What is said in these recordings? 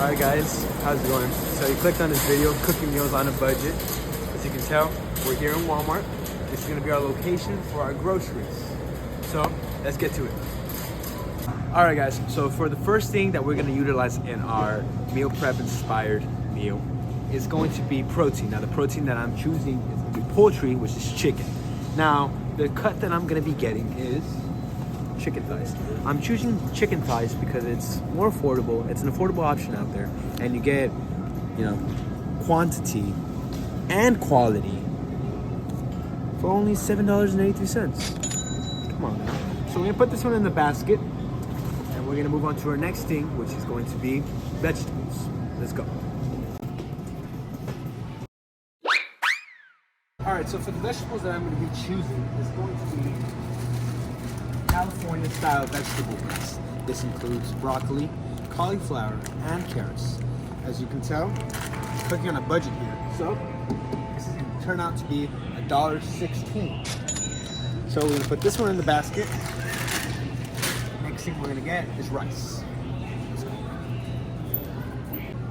Alright guys, how's it going? So you clicked on this video, cooking meals on a budget. As you can tell, we're here in Walmart. This is gonna be our location for our groceries. So let's get to it. Alright guys, so for the first thing that we're gonna utilize in our meal prep inspired meal is going to be protein. Now the protein that I'm choosing is gonna be poultry, which is chicken. Now the cut that I'm gonna be getting is chicken thighs. I'm choosing chicken thighs because it's more affordable. It's an affordable option out there, and you get, you know, quantity and quality for only $7.83. Come on, man. So we're gonna put this one in the basket, and we're gonna move on to our next thing, which is going to be vegetables. Let's go. All right, so for the vegetables that I'm gonna be choosing is going to be California style vegetable mix. This includes broccoli, cauliflower, and carrots. As you can tell, I'm cooking on a budget here. So this is gonna turn out to be $1.16. So we're gonna put this one in the basket. Next thing we're gonna get is rice.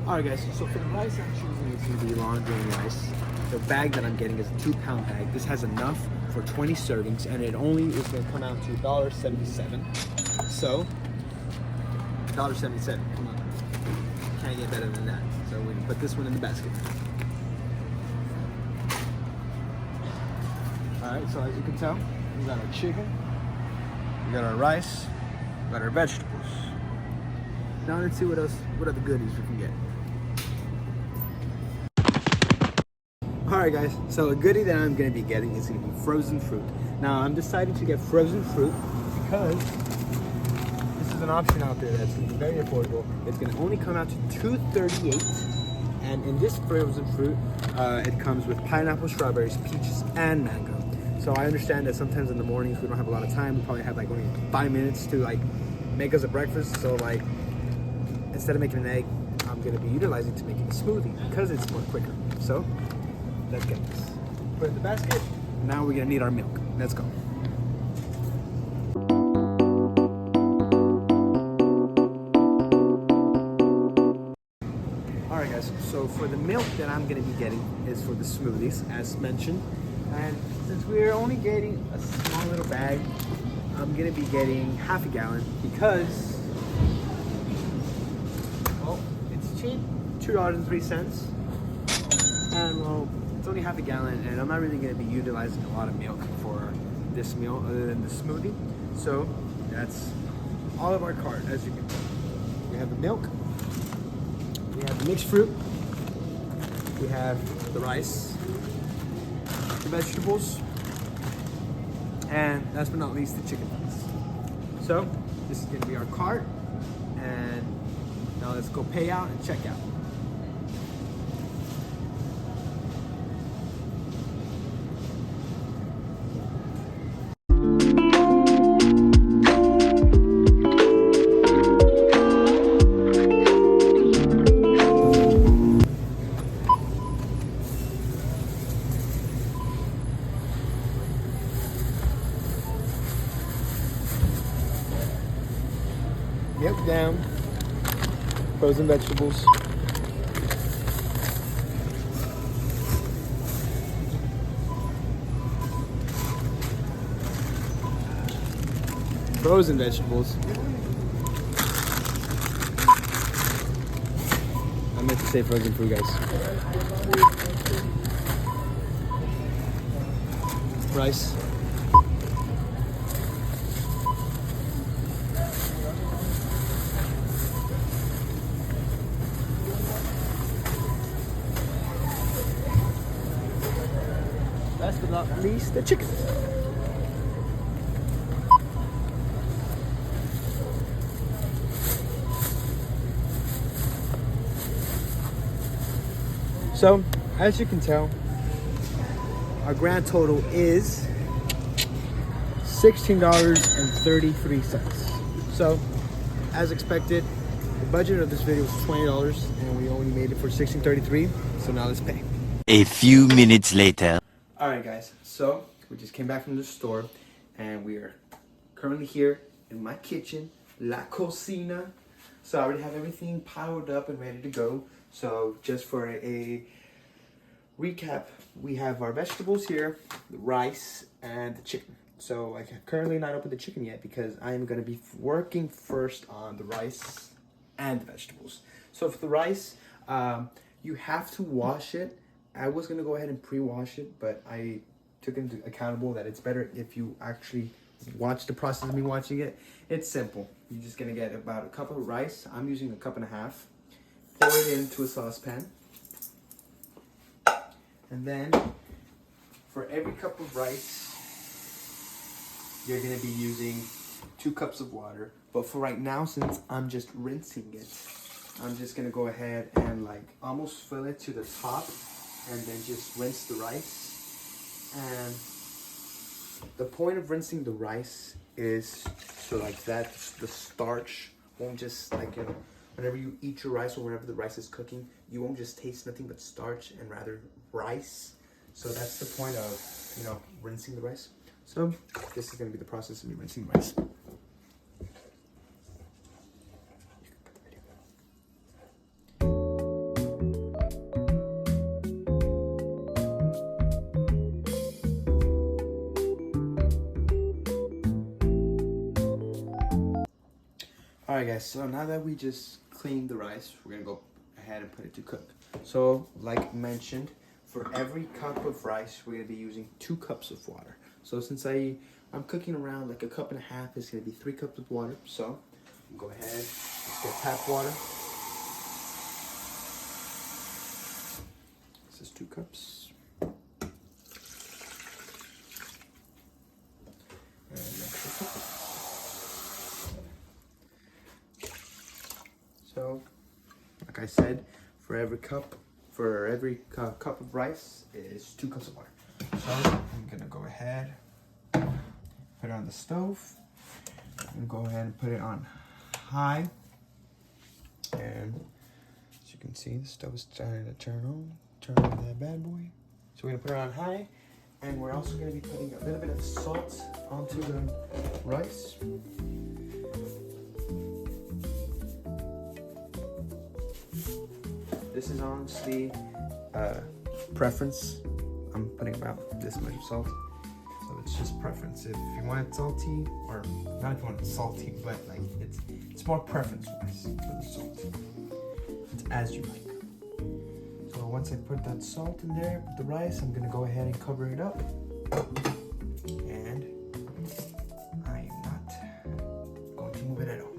All right guys, so for the rice I'm choosing is gonna be long grain rice. The bag that I'm getting is a 2-pound bag. This has enough for 20 servings, and it only is going to come out to $1.77. So, $1.77. Come on, can't get better than that. So we're gonna put this one in the basket. All right. So as you can tell, we got our chicken, we got our rice, we got our vegetables. Now let's see what else. What other goodies we can get. Alright guys, so a goodie that I'm going to be getting is going to be frozen fruit. Now I'm deciding to get frozen fruit because this is an option out there that's going to be very affordable. It's going to only come out to $2.38, and in this frozen fruit, it comes with pineapple, strawberries, peaches, and mango. So I understand that sometimes in the mornings we don't have a lot of time. We probably have like only 5 minutes to like make us a breakfast. So like instead of making an egg, I'm going to be utilizing to making a smoothie because it's more quicker. So let's get this. Put it in the basket. Now we're gonna need our milk. Let's go. Alright guys, so for the milk that I'm gonna be getting is for the smoothies, as mentioned. And since we're only getting a small little bag, I'm gonna be getting half a gallon because, well, it's cheap, $2.03. And well, it's only half a gallon, and I'm not really going to be utilizing a lot of milk for this meal other than the smoothie. So that's all of our cart. As you can see, we have the milk, we have the mixed fruit, we have the rice, the vegetables, and last but not least, the chicken thighs. So this is going to be our cart, and now let's go pay out and check out. Milk down, frozen vegetables, frozen vegetables. I meant to say frozen food, guys. Rice. Last but not least, the chicken. So, as you can tell, our grand total is $16.33. So, as expected, the budget of this video was $20, and we only made it for $16.33. So now let's pay. A few minutes later. Alright guys, so we just came back from the store, and we are currently here in my kitchen, La Cocina, So I already have everything powered up and ready to go. So just for a recap, we have our vegetables here, the rice, and the chicken. So I can currently not open the chicken yet because I am going to be working first on the rice and the vegetables. So for the rice, you have to wash it. I was going to go ahead and pre-wash it, but I took into accountable that it's better if you actually watch the process of me watching it. It's simple. You're just going to get about a cup of rice. I'm using a cup and a half. Pour it into a saucepan. And then for every cup of rice, you're going to be using 2 cups of water. But for right now, since I'm just rinsing it, I'm just going to go ahead and like almost fill it to the top and then just rinse the rice. And the point of rinsing the rice is so like that the starch won't just like, you know, whenever you eat your rice or whenever the rice is cooking, you won't just taste nothing but starch and rather rice. So that's the point of, you know, rinsing the rice. So this is going to be the process of me rinsing the rice. Alright guys, so now that we just cleaned the rice, we're going to go ahead and put it to cook. So like mentioned, for every cup of rice, we're going to be using 2 cups of water. So since I'm cooking around like a cup and a half, it's going to be 3 cups of water. So go ahead, let's get tap water. This is 2 cups. And next cup. So, like I said, for every cup of rice is 2 cups of water. So I'm gonna go ahead, put it on the stove. I'm gonna go ahead and put it on high, and as you can see, the stove is starting to turn on that bad boy. So we're gonna put it on high, and we're also gonna be putting a little bit of salt onto the rice. This is honestly preference. I'm putting about this much salt, so it's just preference. If you want it salty, or not if you want it salty, but like it's more preference wise for the salt. It's as you like. So once I put that salt in there with the rice, I'm gonna go ahead and cover it up. And I am not going to move it at all.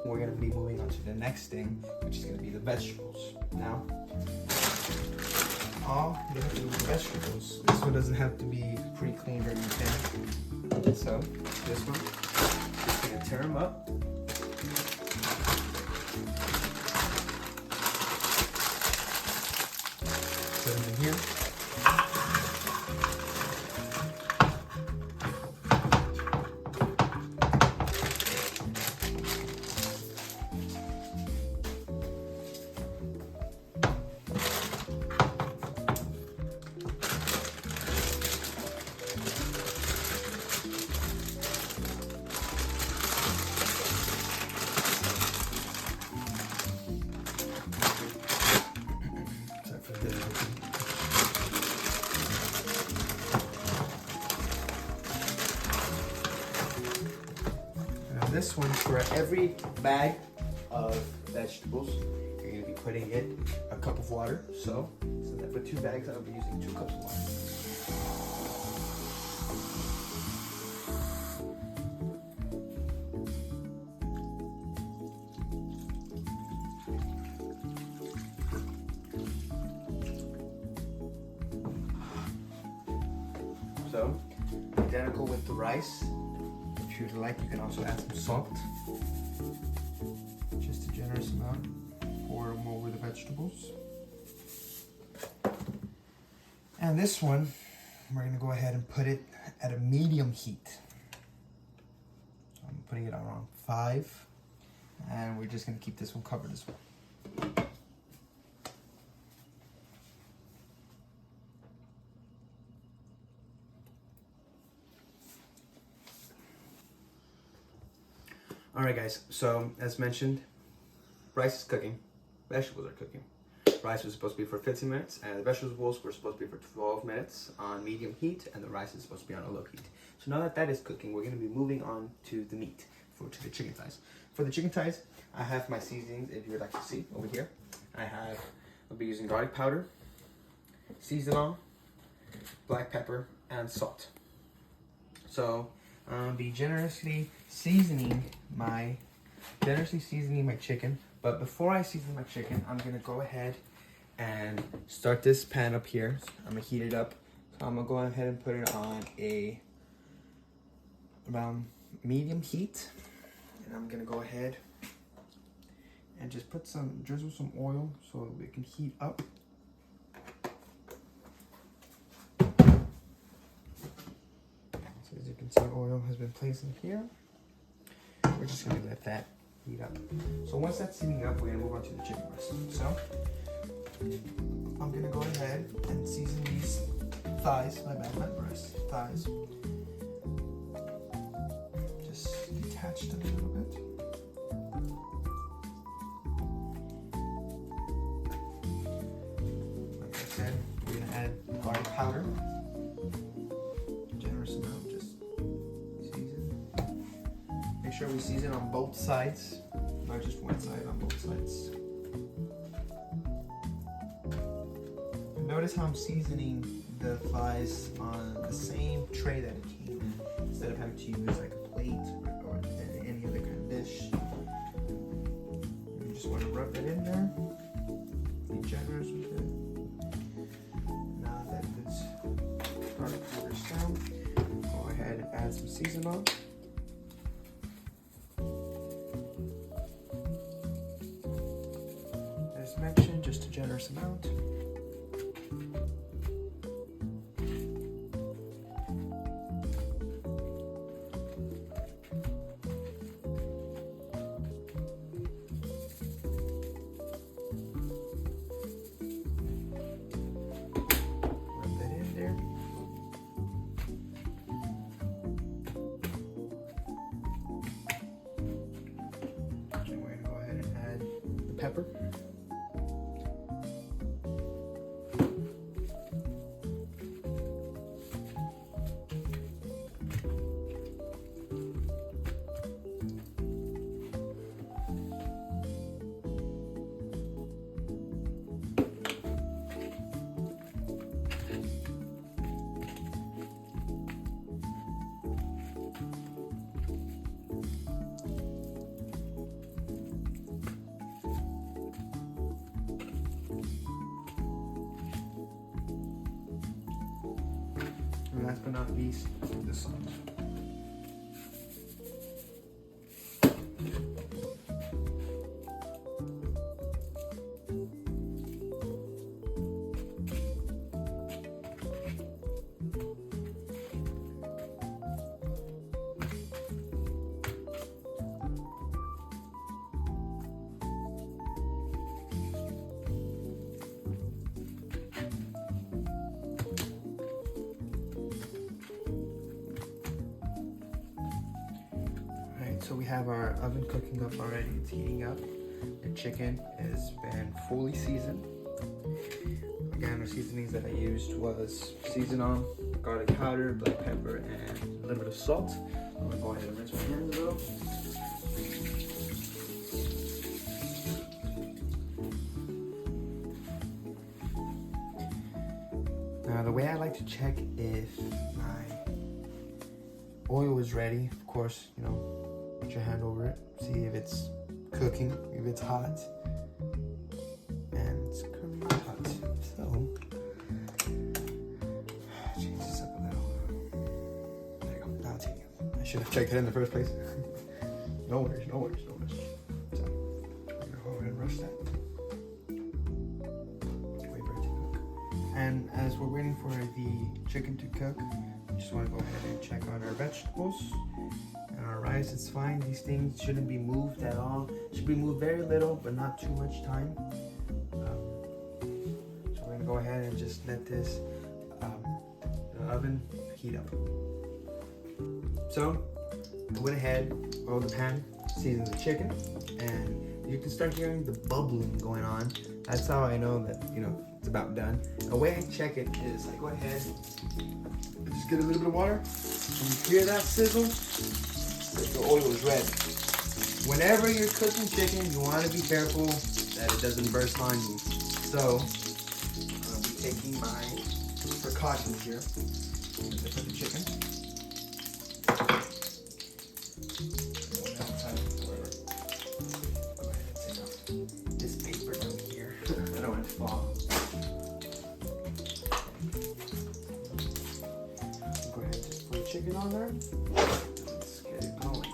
We're going to be moving on to the next thing, which is going to be the vegetables. Now, all you have to do with the vegetables, this one doesn't have to be pre-cleaned or anything. So, this one, just going to tear them up. Put them in here. This one, for every bag of vegetables, you're going to be putting in a cup of water. So that for 2 bags, I'll be using 2 cups of water. So, identical with the rice. If you'd like, you can also add some salt. Just a generous amount. Pour them over the vegetables. And this one, we're going to go ahead and put it at a medium heat. So I'm putting it around 5. And we're just going to keep this one covered as well. Alright guys, so as mentioned, rice is cooking, vegetables are cooking. Rice was supposed to be for 15 minutes, and the vegetables were supposed to be for 12 minutes on medium heat, and the rice is supposed to be on a low heat. So now that that is cooking, we're going to be moving on to the meat, to the chicken thighs. For the chicken thighs, I have my seasonings, if you would like to see, over here. I'll be using garlic powder, seasoning, black pepper, and salt. So I'll be generously seasoning my chicken. But before I season my chicken, I'm gonna go ahead and start this pan up here. I'm gonna heat it up. So I'm gonna go ahead and put it on around medium heat. And I'm gonna go ahead and just drizzle some oil so it can heat up. So as you can see, oil has been placed in here. We're just gonna let that heat up. So once that's heating up, we're gonna move on to the chicken breast. So I'm gonna go ahead and season these thighs, not breast, thighs. Just detach them a little bit. Like I said, we're gonna add garlic powder. Generous amount, just season. Make sure we season on both sides, not just one side, on both sides. Notice how I'm seasoning the thighs on the same tray that it came in, instead of having to use like a plate or any other kind of dish. You just want to rub it in there. Be generous with it. Now that it's garlic powder's down, go ahead and add some seasoning. As mentioned, just a generous amount. Pepper. And last but not least, the salt. So we have our oven cooking up already, it's heating up. The chicken has been fully seasoned. Again, the seasonings that I used was seasoning, garlic powder, black pepper, and a little bit of salt. I'm gonna go ahead and rinse my hands a little. Now the way I like to check if my oil is ready, of course, you know, put your hand over it, see if it's cooking, if it's hot, and it's currently not hot. So, change this up a little. There you go, now it's heating up. I should have checked it in the first place. No worries, no worries, no worries. So, I'm gonna go ahead and rush that. Wait for it to cook. And as we're waiting for the chicken to cook, we just want to go ahead and check on our vegetables. Our rice is fine. These things shouldn't be moved at all. Should be moved very little, but not too much time. So we're gonna go ahead and just let this the oven heat up. So I went ahead, oiled the pan, seasoned the chicken, and you can start hearing the bubbling going on. That's how I know that, it's about done. The way I check it is I go ahead and just get a little bit of water. When you hear that sizzle, the oil is red. Whenever you're cooking chicken, you want to be careful that it doesn't burst on you. So, I'll be taking my precautions here. As I put the chicken. Go ahead and take off this paper down here. I don't want it to fall. Go ahead and just put the chicken on there. Let's get it going.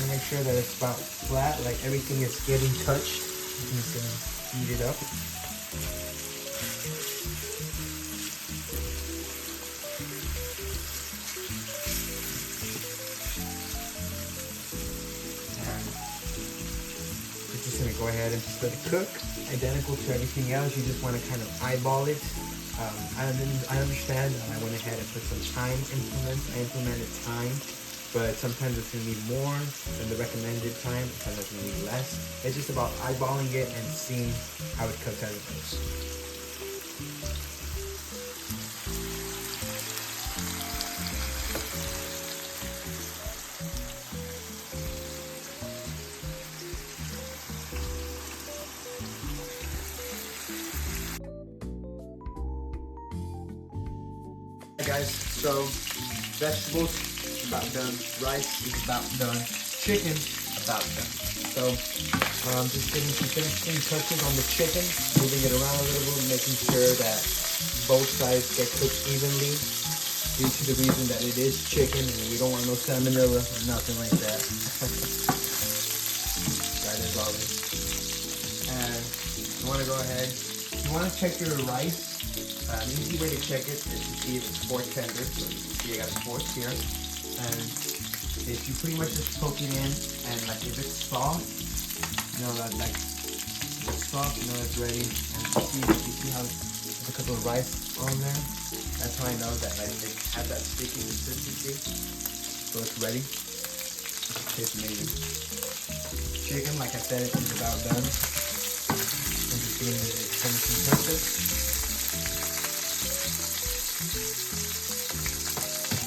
Make sure that it's about flat, like everything is getting touched. I'm just gonna heat it up. And we're just gonna go ahead and just let it cook. Identical to everything else, you just want to kind of eyeball it. I understand. I went ahead and put some time implements. I implemented time. But sometimes it's going to need more than the recommended time. Sometimes it's going to need less. It's just about eyeballing it and seeing how it cooks as it goes. Hey guys, so vegetables about done, rice is about done, chicken about done. So just getting some finishing touches on the chicken, moving it around a little bit, making sure that both sides get cooked evenly, due to the reason that it is chicken and we don't want no salmonella or nothing like that. That is always. And you want to go ahead, you want to check your rice. An easy way to check it is to see if it's fork tender. So you can see I got a fork here. And if you pretty much just poke it in, and like if it's soft, that like it's soft, it's ready. And you see how there's a couple of rice on there. That's how I know that like they have that sticky consistency. So it's ready. It tastes amazing. Chicken, like I said, it's about done. I'm just doing the finishing touches.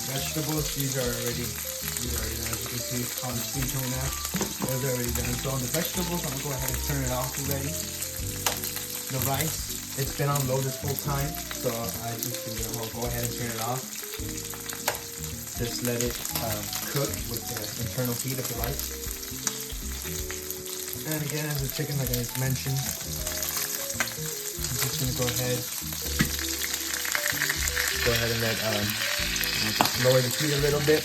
Vegetables, these are already done. As you can see, it's called the steam coming out. Those are already done. So on the vegetables, I'm gonna go ahead and turn it off already. The rice, it's been on low this whole time, so I just gonna go ahead and turn it off. Just let it cook with the internal heat of the rice. And again, as the chicken, like I just mentioned, I'm just gonna go ahead and let just lower the heat a little bit.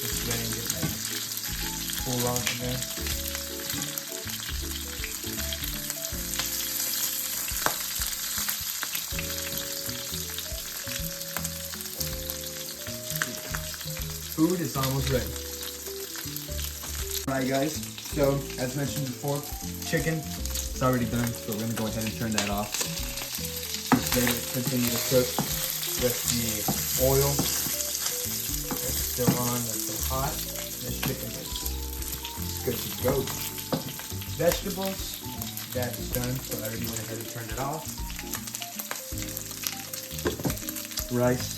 Just letting it like cool off in there. Food is almost ready. Alright guys, so as mentioned before, chicken, it's already done, so we're going to go ahead and turn that off. Just let it continue to cook with the oil that's still on, that's still hot. This chicken is good to go. Vegetables, that's done, so I already went ahead and turned it off. Rice,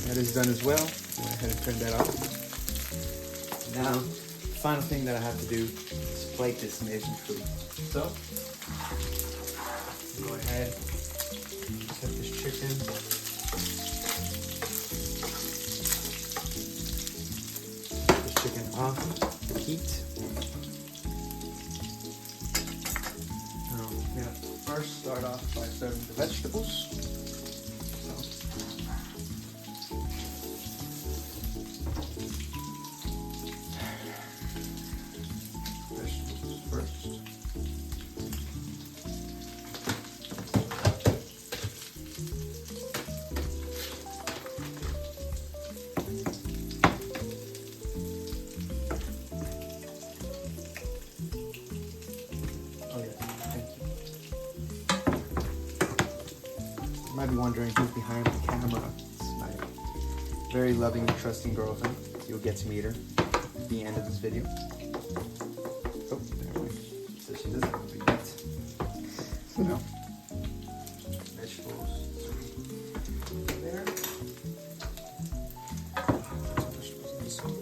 that is done as well. Went ahead and turned that off. Now, the final thing that I have to do is plate this amazing food. So, go ahead, set this chicken. Set this chicken off the heat. Now, we have to first start off by serving the vegetables. might be wondering who's behind the camera. It's my very loving and trusting girlfriend. You'll get to meet her at the end of this video. Oh, never mind. So she doesn't have to be yet. So, vegetables. There. Vegetables in this one.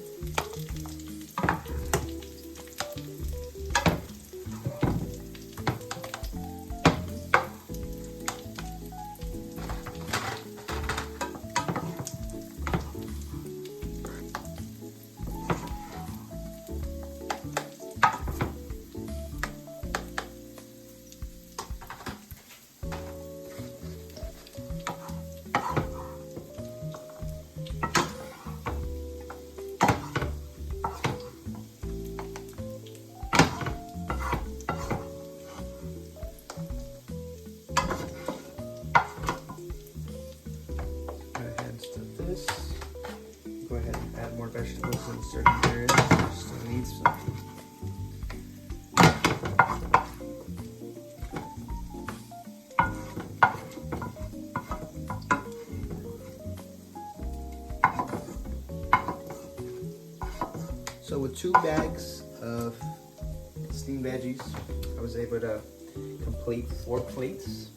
Go ahead and add more vegetables in certain areas. Still need some. So with 2 bags of steamed veggies, I was able to complete 4 plates.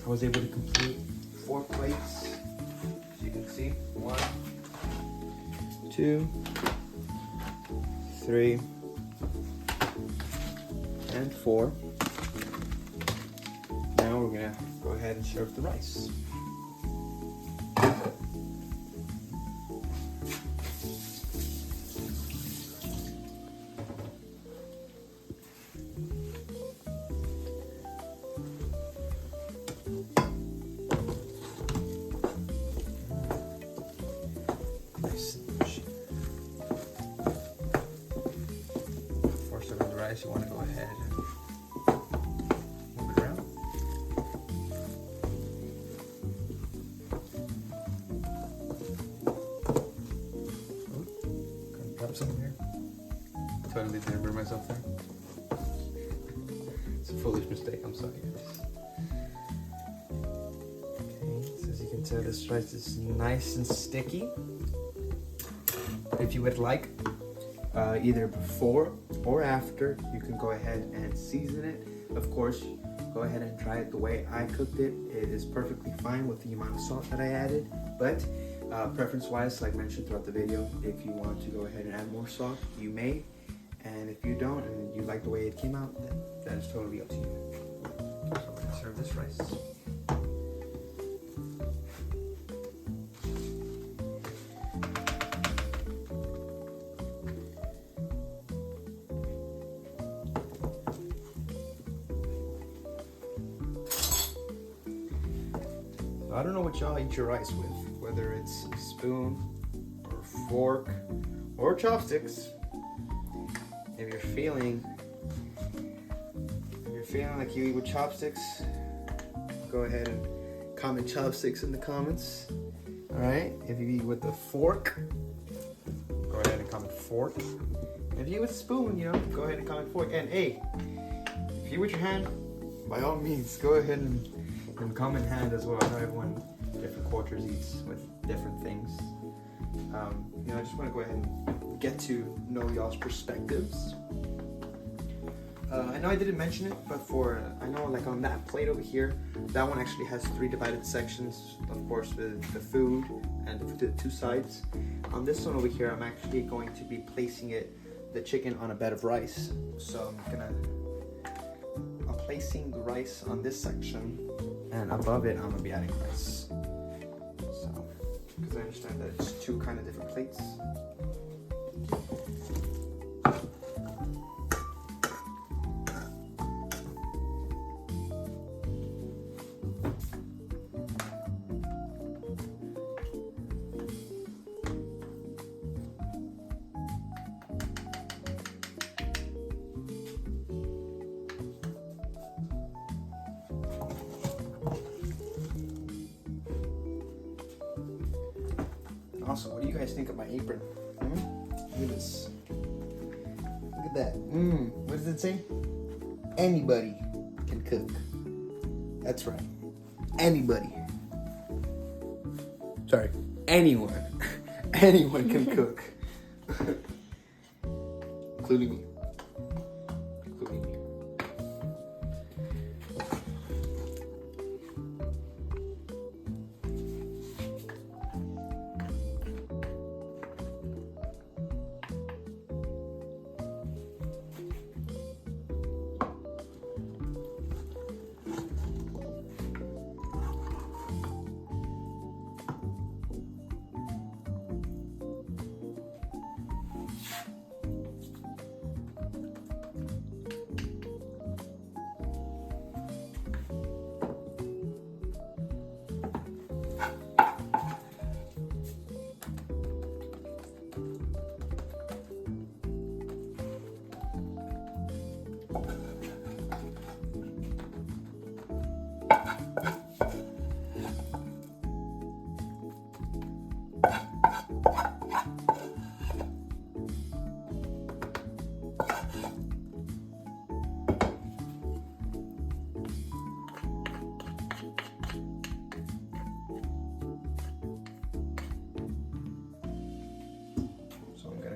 I was able to complete 4 plates. As you can see, 1, 2, 3, and 4. Now we're gonna go ahead and serve the rice. Before serving the rice, you want to go ahead and move it around. Oh, gonna drop something here. Totally didn't burn myself there. It's a foolish mistake. I'm sorry, guys. Okay, so as you can tell, this rice is nice and sticky. If you would like, either before or after, you can go ahead and season it. Of course, go ahead and try it the way I cooked it. It is perfectly fine with the amount of salt that I added, but preference-wise, like mentioned throughout the video, if you want to go ahead and add more salt, you may. And if you don't, and you like the way it came out, then that is totally up to you. So I'm gonna serve this rice. I don't know what y'all eat your rice with, whether it's a spoon or a fork or chopsticks. If you're feeling like you eat with chopsticks, go ahead and comment chopsticks in the comments. All right. If you eat with a fork, go ahead and comment fork. If you eat with a spoon, go ahead and comment fork. And hey, if you eat with your hand, by all means, go ahead and comment hand as well. I know everyone, different cultures eats with different things. I just want to go ahead and get to know y'all's perspectives. I know I didn't mention it, but I know like on that plate over here, that one actually has 3 divided sections, of course, with the food and the 2 sides. On this one over here, I'm actually going to be placing the chicken on a bed of rice. So I'm placing the rice on this section, and above it, I'm gonna be adding rice. So, because I understand that it's 2 kind of different plates. Also, what do you guys think of my apron? Look at this. Look at that. What does it say? Anybody can cook. That's right. Anybody. Sorry, anyone. Anyone can cook. Including me. Including me.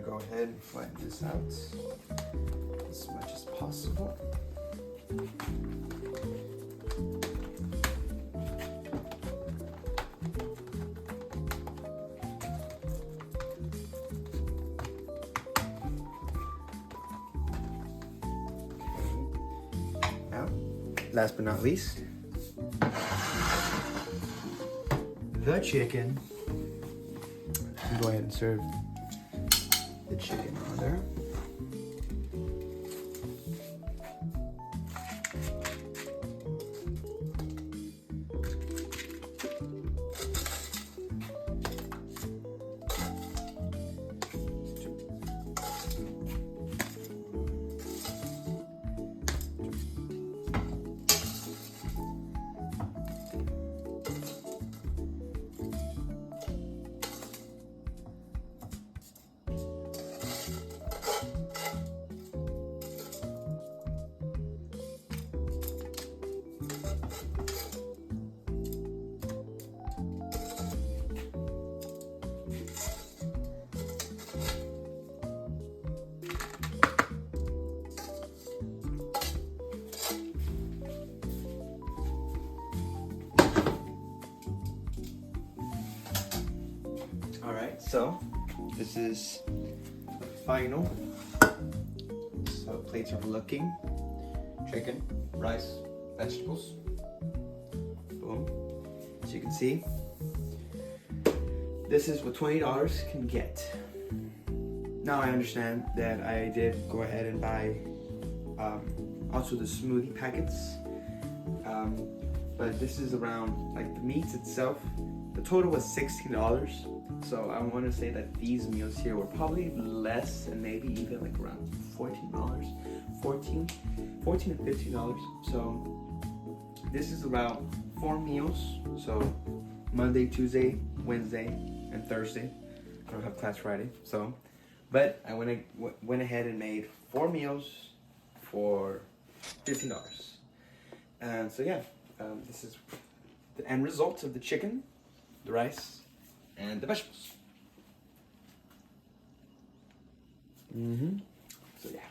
Go ahead and flatten this out as much as possible. Okay. Now, last but not least, the chicken. Go ahead and serve the chicken on there. Alright, so this is the final. So plates are looking. Chicken, rice, vegetables. Boom. As you can see, this is what $20 can get. Now I understand that I did go ahead and buy also the smoothie packets. But this is around, like the meats itself, the total was $16. So I want to say that these meals here were probably less, and maybe even like around $14, $14 and $15. So this is around 4 meals. So Monday, Tuesday, Wednesday, and Thursday. I don't have class Friday, so. But I went ahead and made 4 meals for $15. And so yeah, this is the end result of the chicken, the rice, and the vegetables. So yeah.